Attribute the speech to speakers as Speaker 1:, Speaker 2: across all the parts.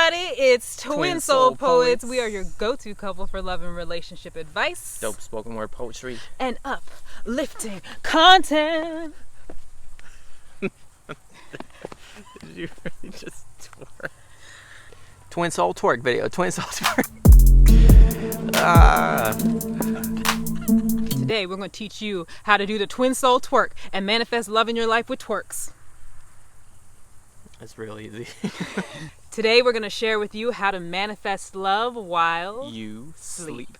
Speaker 1: everybody. It's Twin Soul Poets. We are your go-to couple for love and relationship advice.
Speaker 2: Dope spoken word poetry.
Speaker 1: And uplifting content.
Speaker 2: Did you really just twerk? Twin Soul twerk video. Twin Soul twerk.
Speaker 1: Today we're going to teach you how to do the Twin Soul twerk and manifest love in your life with twerks.
Speaker 2: That's real easy.
Speaker 1: Today we're going to share with you how to manifest love while
Speaker 2: you sleep.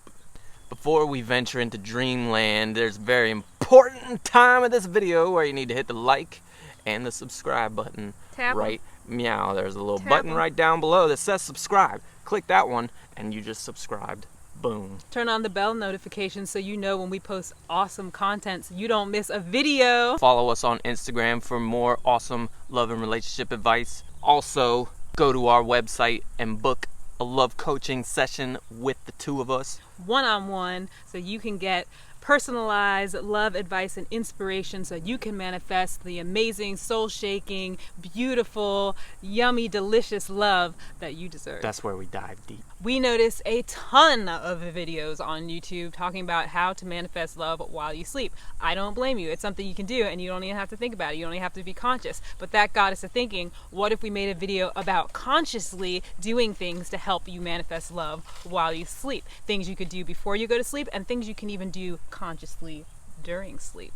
Speaker 2: Before we venture into dreamland, there's a very important time of this video where you need to hit the like and the subscribe button.
Speaker 1: Tap
Speaker 2: right meow. There's a little
Speaker 1: Tap
Speaker 2: button
Speaker 1: 'em.
Speaker 2: right down below that says subscribe. Click that one and you just subscribed. Boom.
Speaker 1: Turn on the bell notifications so you know when we post awesome content so you don't miss a video.
Speaker 2: Follow us on Instagram for more awesome love and relationship advice. Also, go to our website and book a love coaching session with the two of us.
Speaker 1: One-on-one, so you can get personalized love advice and inspiration so you can manifest the amazing, soul-shaking, beautiful, yummy, delicious love that you deserve.
Speaker 2: That's where we dive deep.
Speaker 1: We notice a ton of videos on YouTube talking about how to manifest love while you sleep. I don't blame you. It's something you can do and you don't even have to think about it. You don't even have to be conscious. But that got us to thinking, what if we made a video about consciously doing things to help you manifest love while you sleep? Things you could do before you go to sleep and things you can even do consciously during sleep.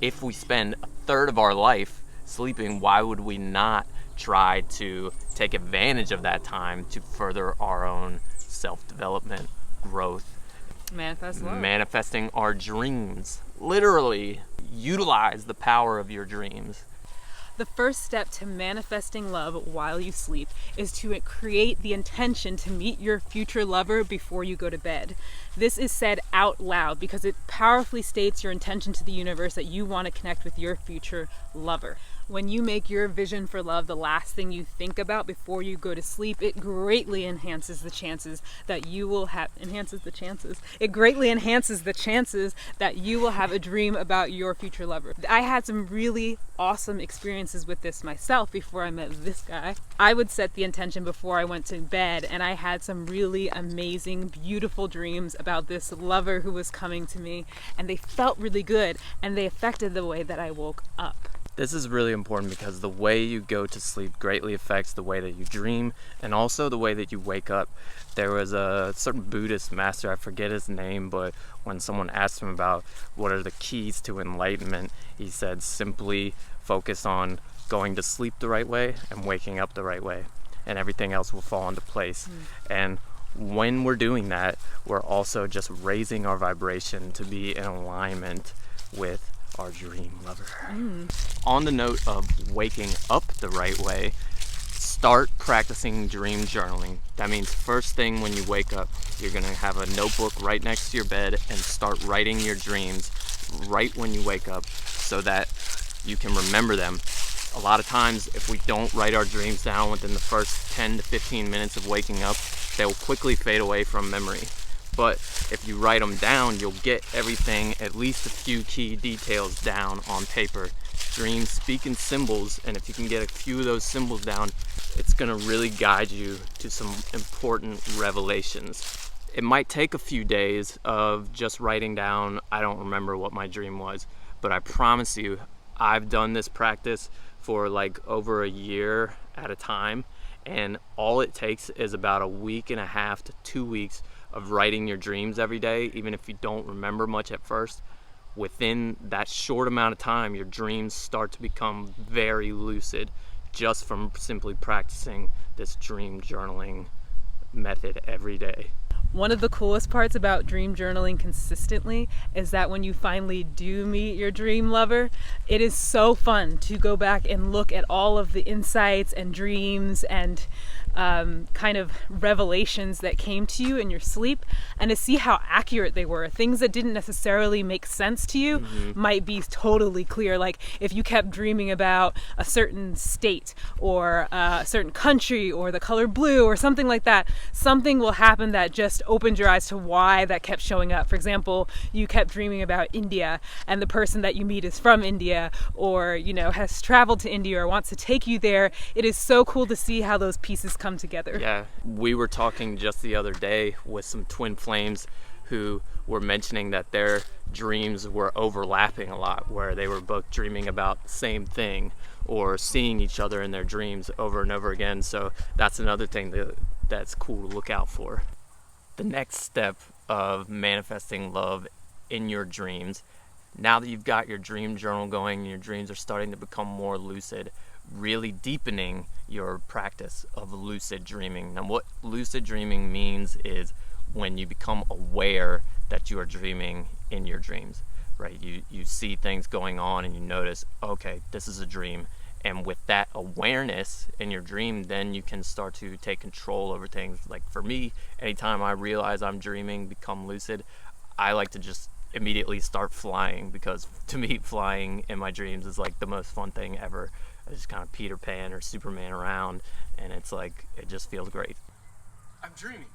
Speaker 2: If we spend a third of our life sleeping, why would we not try to take advantage of that time to further our own self-development, growth,
Speaker 1: Manifest love.
Speaker 2: manifesting our dreams? Literally, utilize the power of your dreams.
Speaker 1: The first step to manifesting love while you sleep is to create the intention to meet your future lover before you go to bed. This is said out loud because it powerfully states your intention to the universe that you want to connect with your future lover. When you make your vision for love the last thing you think about before you go to sleep, it greatly enhances the chances that you will have It greatly enhances the chances that you will have a dream about your future lover. I had some really awesome experiences with this myself before I met this guy. I would set the intention before I went to bed, and I had some really amazing, beautiful dreams about this lover who was coming to me, and they felt really good, and they affected the way that I woke up.
Speaker 2: This is really important because the way you go to sleep greatly affects the way that you dream and also the way that you wake up. There was a certain Buddhist master, I forget his name, but when someone asked him about what are the keys to enlightenment, he said simply focus on going to sleep the right way and waking up the right way, and everything else will fall into place. And when we're doing that, we're also just raising our vibration to be in alignment with our dream lover. On the note of waking up the right way, start practicing dream journaling. That means first thing when you wake up, you're gonna have a notebook right next to your bed and start writing your dreams right when you wake up so that you can remember them. A lot of times, if we don't write our dreams down within the first 10 to 15 minutes of waking up, they will quickly fade away from memory. But if you write them down, you'll get everything, at least a few key details down on paper. Dreams speak in symbols, and if you can get a few of those symbols down, it's gonna really guide you to some important revelations. It might take a few days of just writing down, I don't remember what my dream was, but I promise you, I've done this practice for like over a year at a time, and all it takes is about a week and a half to 2 weeks of writing your dreams every day, even if you don't remember much at first. Within that short amount of time, your dreams start to become very lucid just from simply practicing this dream journaling method every day.
Speaker 1: One of the coolest parts about dream journaling consistently is that when you finally do meet your dream lover, it is so fun to go back and look at all of the insights and dreams and kind of revelations that came to you in your sleep, and to see how accurate they were. Things that didn't necessarily make sense to you might be totally clear. Like if you kept dreaming about a certain state or a certain country or the color blue or something like that, something will happen that just opened your eyes to why that kept showing up. For example, you kept dreaming about India, and the person that you meet is from India, or has traveled to India or wants to take you there. It is so cool to see how those pieces come together.
Speaker 2: Yeah, we were talking just the other day with some twin flames who were mentioning that their dreams were overlapping a lot, where they were both dreaming about the same thing or seeing each other in their dreams over and over again. So that's another thing that's cool to look out for. The next step of manifesting love in your dreams, now that you've got your dream journal going and your dreams are starting to become more lucid, really deepening your practice of lucid dreaming. Now, what lucid dreaming means is when you become aware that you are dreaming in your dreams, right? You see things going on and you notice, okay, this is a dream. And with that awareness in your dream, then you can start to take control over things. Like for me, anytime I realize I'm dreaming, become lucid, I like to just immediately start flying, because to me, flying in my dreams is like the most fun thing ever. I just kind of Peter Pan or Superman around, and it's like, it just feels great.
Speaker 3: I'm dreaming.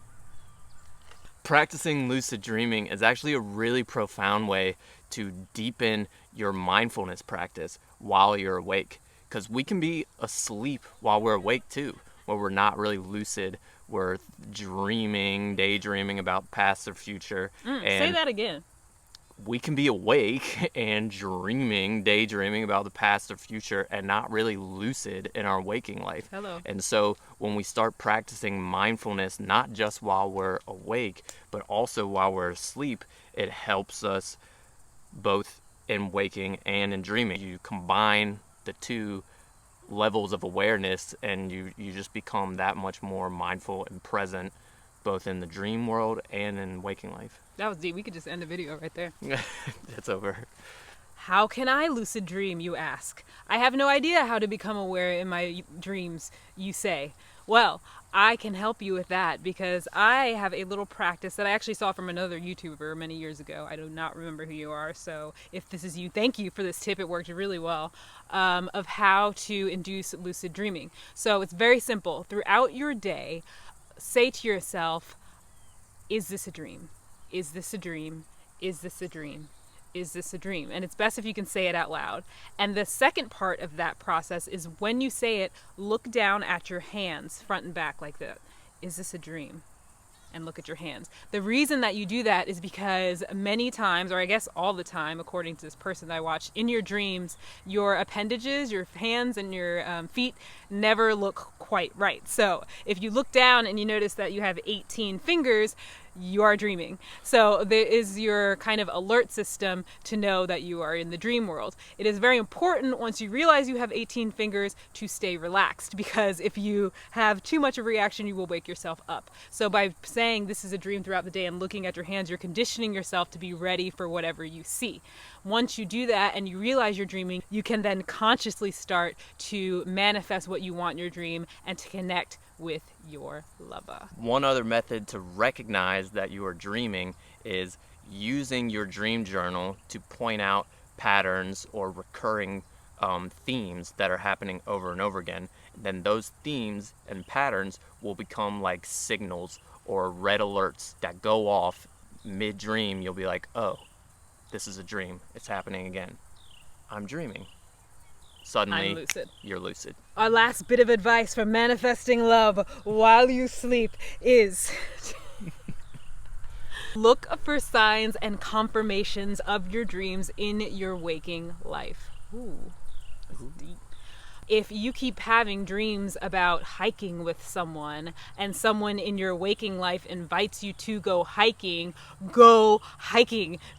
Speaker 2: Practicing lucid dreaming is actually a really profound way to deepen your mindfulness practice while you're awake, because we can be asleep while we're awake too, where we're not really lucid. We're dreaming, daydreaming about past or future.
Speaker 1: Say that again.
Speaker 2: We can be awake and dreaming, daydreaming about the past or future, and not really lucid in our waking life.
Speaker 1: Hello.
Speaker 2: And so when we start practicing mindfulness, not just while we're awake, but also while we're asleep, it helps us both in waking and in dreaming. You combine the two levels of awareness, and you just become that much more mindful and present, both in the dream world and in waking life.
Speaker 1: That was deep. We could just end the video right there.
Speaker 2: It's over.
Speaker 1: How can I lucid dream, you ask? I have no idea how to become aware in my dreams, you say. Well, I can help you with that, because I have a little practice that I actually saw from another YouTuber many years ago. I do not remember who you are, so if this is you, thank you for this tip. It worked really well, of how to induce lucid dreaming. So it's very simple. Throughout your day, say to yourself, is this a dream? Is this a dream? Is this a dream? Is this a dream? And it's best if you can say it out loud. And the second part of that process is, when you say it, look down at your hands, front and back, like that. Is this a dream? And look at your hands. The reason that you do that is because many times, or I guess all the time, according to this person that I watched, in your dreams, your appendages, your hands and your feet never look quite right. So if you look down and you notice that you have 18 fingers, you are dreaming. So there is your kind of alert system to know that you are in the dream world. It is very important, once you realize you have 18 fingers, to stay relaxed, because if you have too much of a reaction, you will wake yourself up. So by saying this is a dream throughout the day and looking at your hands, you're conditioning yourself to be ready for whatever you see. Once you do that and you realize you're dreaming, you can then consciously start to manifest what you want in your dream and to connect with your lover.
Speaker 2: One other method to recognize that you are dreaming is using your dream journal to point out patterns or recurring themes that are happening over and over again. And then those themes and patterns will become like signals or red alerts that go off mid-dream. You'll be like, oh, this is a dream. It's happening again. I'm dreaming. Suddenly,
Speaker 1: I'm lucid.
Speaker 2: You're lucid.
Speaker 1: Our last bit of advice for manifesting love while you sleep is look for signs and confirmations of your dreams in your waking life. Ooh, that's deep. If you keep having dreams about hiking with someone, and someone in your waking life invites you to go hiking,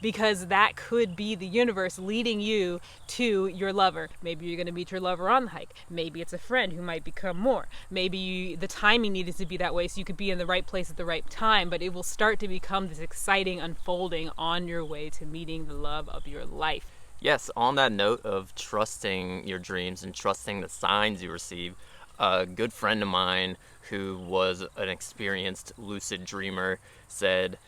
Speaker 1: because that could be the universe leading you to your lover. Maybe you're going to meet your lover on the hike. Maybe it's a friend who might become more. Maybe the timing needed to be that way so you could be in the right place at the right time, but it will start to become this exciting unfolding on your way to meeting the love of your life.
Speaker 2: Yes, on that note of trusting your dreams and trusting the signs you receive, A good friend of mine who was an experienced lucid dreamer said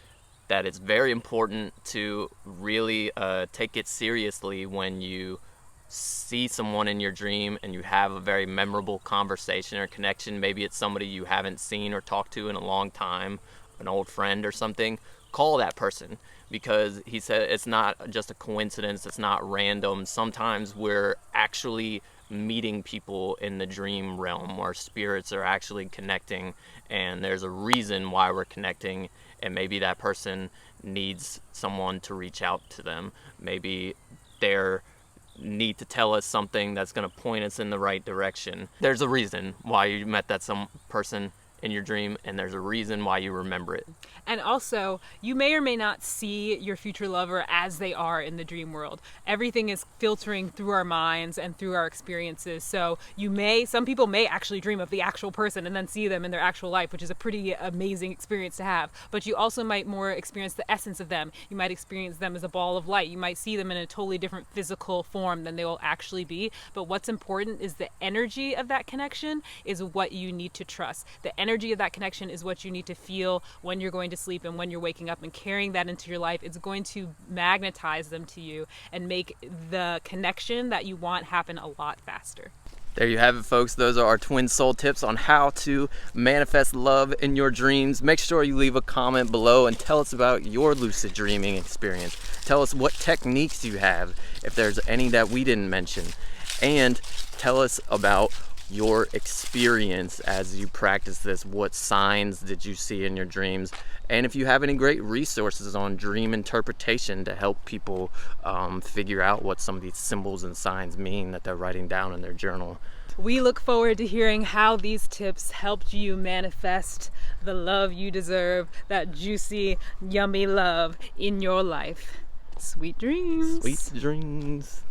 Speaker 2: that it's very important to really take it seriously when you see someone in your dream and you have a very memorable conversation or connection. Maybe it's somebody you haven't seen or talked to in a long time, an old friend or something. Call that person, because he said it's not just a coincidence, it's not random. Sometimes we're actually meeting people in the dream realm where spirits are actually connecting, and there's a reason why we're connecting, and maybe that person needs someone to reach out to them. Maybe they're need to tell us something that's going to point us in the right direction. There's a reason why you met that some person in your dream, and there's a reason why you remember it.
Speaker 1: And also, you may or may not see your future lover as they are in the dream world. Everything is filtering through our minds and through our experiences. So some people may actually dream of the actual person and then see them in their actual life, which is a pretty amazing experience to have. But you also might more experience the essence of them. You might experience them as a ball of light. You might see them in a totally different physical form than they will actually be. But what's important is the energy of that connection is what you need to trust. The energy of that connection is what you need to feel when you're going to sleep and when you're waking up, and carrying that into your life. It's going to magnetize them to you and make the connection that you want happen a lot faster.
Speaker 2: There you have it, folks. Those are our twin soul tips on how to manifest love in your dreams. Make sure you leave a comment below and tell us about your lucid dreaming experience. Tell us what techniques you have, if there's any that we didn't mention, and tell us about your experience as you practice this. What signs did you see in your dreams? And if you have any great resources on dream interpretation to help people figure out what some of these symbols and signs mean that they're writing down in their journal.
Speaker 1: We look forward to hearing how these tips helped you manifest the love you deserve, that juicy, yummy love in your life. Sweet dreams.
Speaker 2: Sweet dreams.